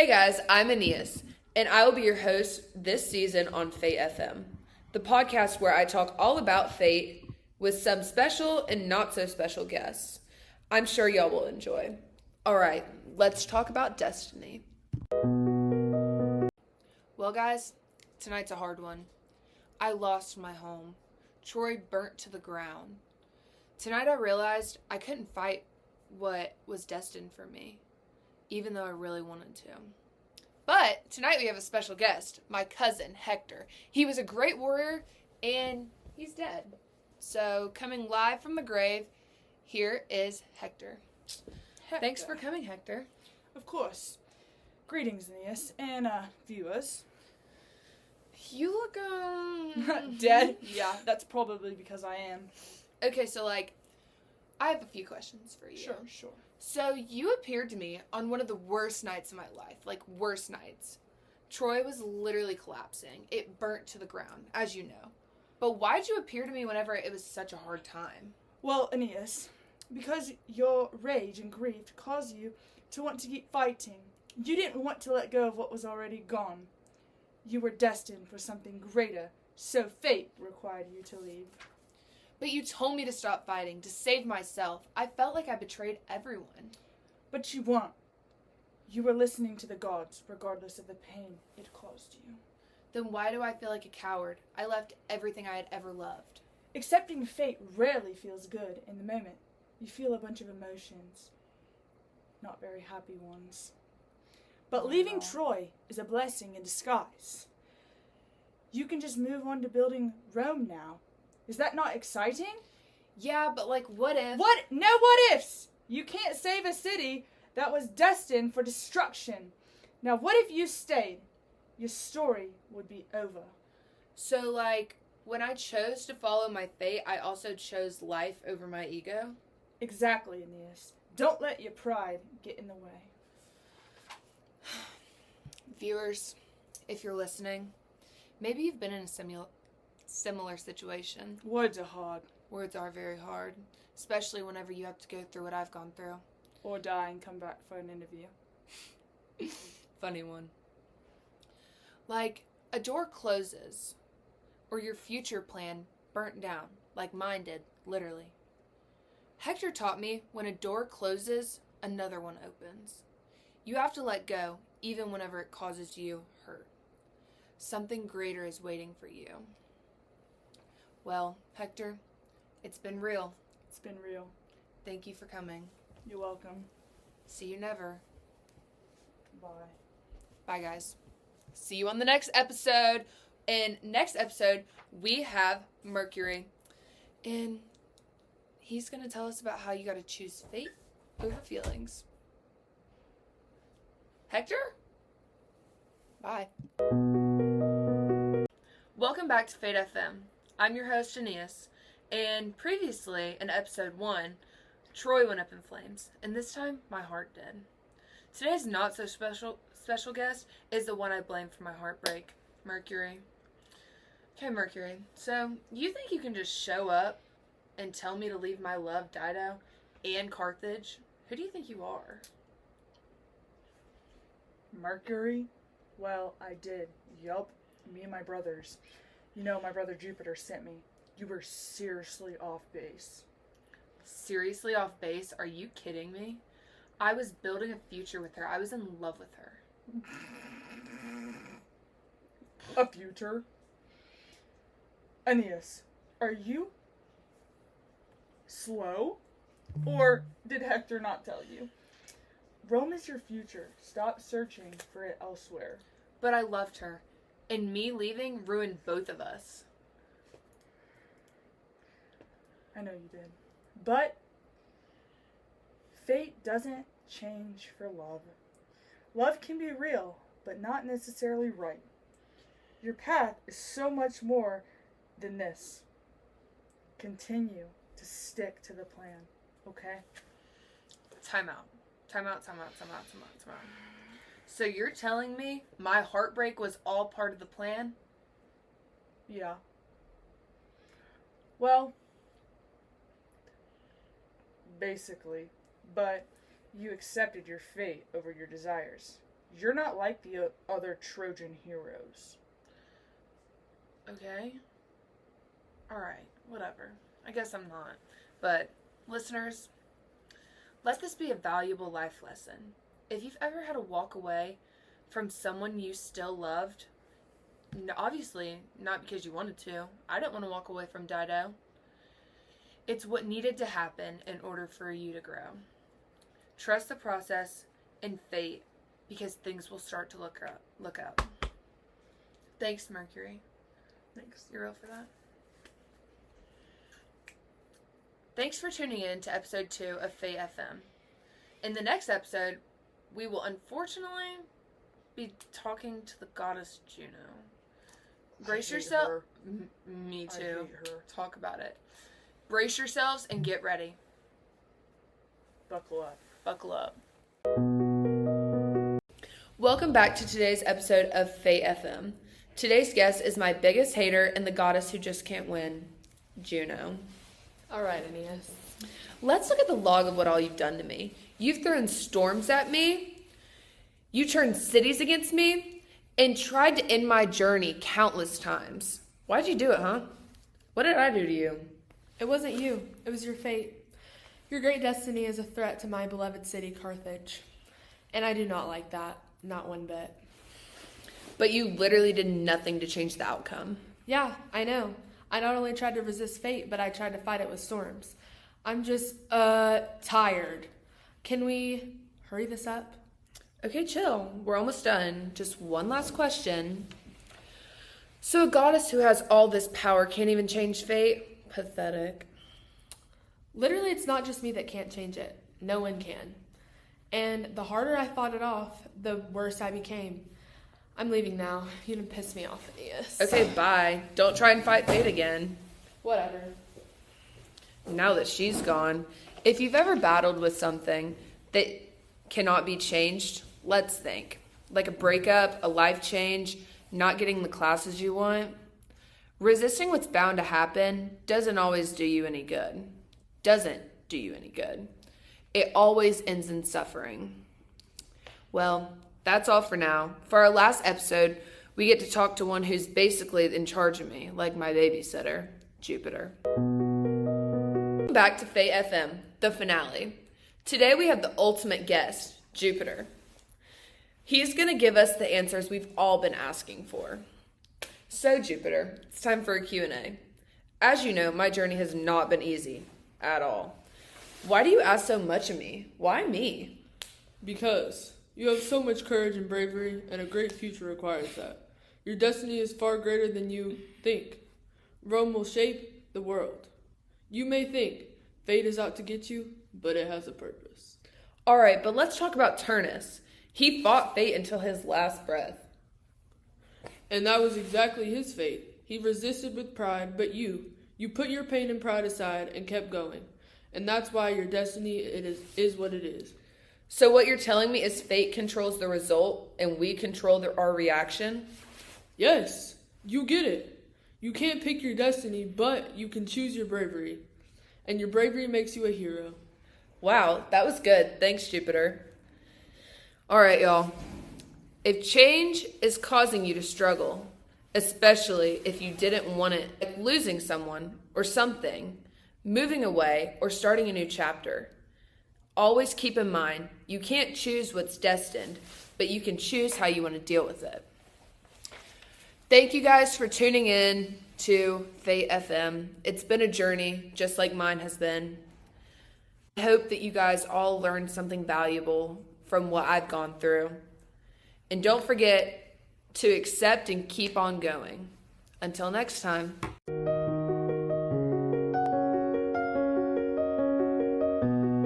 Hey guys, I'm Aeneas, and I will be your host this season on Fate FM, the podcast where I talk all about fate with some special and not so special guests. I'm sure y'all will enjoy. All right, let's talk about destiny. Well, guys, tonight's a hard one. I lost my home. Troy burnt to the ground. Tonight I realized I couldn't fight what was destined for me, even though I really wanted to. But tonight we have a special guest, my cousin, Hector. He was a great warrior, and he's dead. So, coming live from the grave, here is Hector. Thanks for coming, Hector. Of course. Greetings, Aeneas, and viewers. You look, Dead? Yeah, that's probably because I am. Okay, so, I have a few questions for you. Sure. So, you appeared to me on one of the worst nights of my life. Worst nights. Troy was literally collapsing. It burnt to the ground, as you know. But why'd you appear to me whenever it was such a hard time? Well, Aeneas, because your rage and grief caused you to want to keep fighting. You didn't want to let go of what was already gone. You were destined for something greater, so fate required you to leave. But you told me to stop fighting, to save myself. I felt like I betrayed everyone. But you weren't. You were listening to the gods, regardless of the pain it caused you. Then why do I feel like a coward? I left everything I had ever loved. Accepting fate rarely feels good in the moment. You feel a bunch of emotions. Not very happy ones. But leaving Troy is a blessing in disguise. You can just move on to building Rome now. Is that not exciting? Yeah, but what if... What? No what ifs! You can't save a city that was destined for destruction. Now what if you stayed? Your story would be over. So, when I chose to follow my fate, I also chose life over my ego? Exactly, Aeneas. Don't let your pride get in the way. Viewers, if you're listening, maybe you've been in a similar situation. Words are hard. Words are very hard, especially whenever you have to go through what I've gone through. Or die and come back for an interview. Funny one. A door closes, or your future plan burnt down, like mine did, literally. Hector taught me when a door closes, another one opens. You have to let go, even whenever it causes you hurt. Something greater is waiting for you. Well, Hector, it's been real. It's been real. Thank you for coming. You're welcome. See you never. Bye. Bye, guys. See you on the next episode. In next episode, we have Mercury. And he's going to tell us about how you got to choose fate over feelings. Hector? Bye. Welcome back to Fate FM. I'm your host, Aeneas. And previously, in episode 1, Troy went up in flames. And this time, my heart did. Today's not so special guest is the one I blame for my heartbreak, Mercury. Okay, Mercury, so you think you can just show up and tell me to leave my love, Dido, and Carthage? Who do you think you are? Mercury? Well, I did. Yup. Me and my brothers. You know, my brother Jupiter sent me. You were seriously off base. Seriously off base? Are you kidding me? I was building a future with her. I was in love with her. A future? Aeneas, are you slow? Or did Hector not tell you? Rome is your future. Stop searching for it elsewhere. But I loved her, and me leaving ruined both of us. I know you did. But fate doesn't change for love. Love can be real, but not necessarily right. Your path is so much more than this. Continue to stick to the plan, okay? Time out. So you're telling me my heartbreak was all part of the plan? Yeah. Well, basically. But you accepted your fate over your desires. You're not like the other Trojan heroes. Okay. Alright, whatever. I guess I'm not. But, listeners, let this be a valuable life lesson. If you've ever had to walk away from someone you still loved, obviously not because you wanted to. I didn't want to walk away from Dido. It's what needed to happen in order for you to grow. Trust the process and fate, because things will start to look up. Thanks, Mercury. Thanks. You're real for that? Thanks for tuning in to episode 2 of Fate FM. In the next episode, we will unfortunately be talking to the goddess Juno. Brace yourself. Me too. I hate her. Talk about it. Brace yourselves and get ready. Buckle up. Buckle up. Welcome back to today's episode of Fate FM. Today's guest is my biggest hater and the goddess who just can't win, Juno. All right, Aeneas. Let's look at the log of what all you've done to me. You've thrown storms at me. You turned cities against me and tried to end my journey countless times. Why'd you do it, huh? What did I do to you? It wasn't you. It was your fate. Your great destiny is a threat to my beloved city, Carthage. And I do not like that. Not one bit. But you literally did nothing to change the outcome. Yeah, I know. I not only tried to resist fate, but I tried to fight it with storms. I'm just, tired. Can we hurry this up? Okay, chill. We're almost done. Just one last question. So a goddess who has all this power can't even change fate? Pathetic. Literally, it's not just me that can't change it. No one can. And the harder I fought it off, the worse I became. I'm leaving now. You done pissed me off, Aeneas. Okay, bye. Don't try and fight fate again. Whatever. Now that she's gone, if you've ever battled with something that cannot be changed, let's think. Like a breakup, a life change, not getting the classes you want. Resisting what's bound to happen doesn't always do you any good. Doesn't do you any good. It always ends in suffering. Well, that's all for now. For our last episode, we get to talk to one who's basically in charge of me, like my babysitter, Jupiter. Back to Fate FM, the finale. Today we have the ultimate guest, Jupiter. He's going to give us the answers we've all been asking for. So, Jupiter, it's time for a Q&A. As you know, my journey has not been easy at all. Why do you ask so much of me? Why me? Because you have so much courage and bravery, and a great future requires that. Your destiny is far greater than you think. Rome will shape the world. You may think fate is out to get you, but it has a purpose. All right, but let's talk about Turnus. He fought fate until his last breath. And that was exactly his fate. He resisted with pride, but you put your pain and pride aside and kept going. And that's why your destiny is what it is. So what you're telling me is fate controls the result and we control our reaction? Yes, you get it. You can't pick your destiny, but you can choose your bravery. And your bravery makes you a hero. Wow, that was good. Thanks, Jupiter. All right, y'all. If change is causing you to struggle, especially if you didn't want it, like losing someone or something, moving away, or starting a new chapter, always keep in mind, you can't choose what's destined, but you can choose how you want to deal with it. Thank you guys for tuning in to Fate FM. It's been a journey, just like mine has been. I hope that you guys all learned something valuable from what I've gone through. And don't forget to accept and keep on going. Until next time.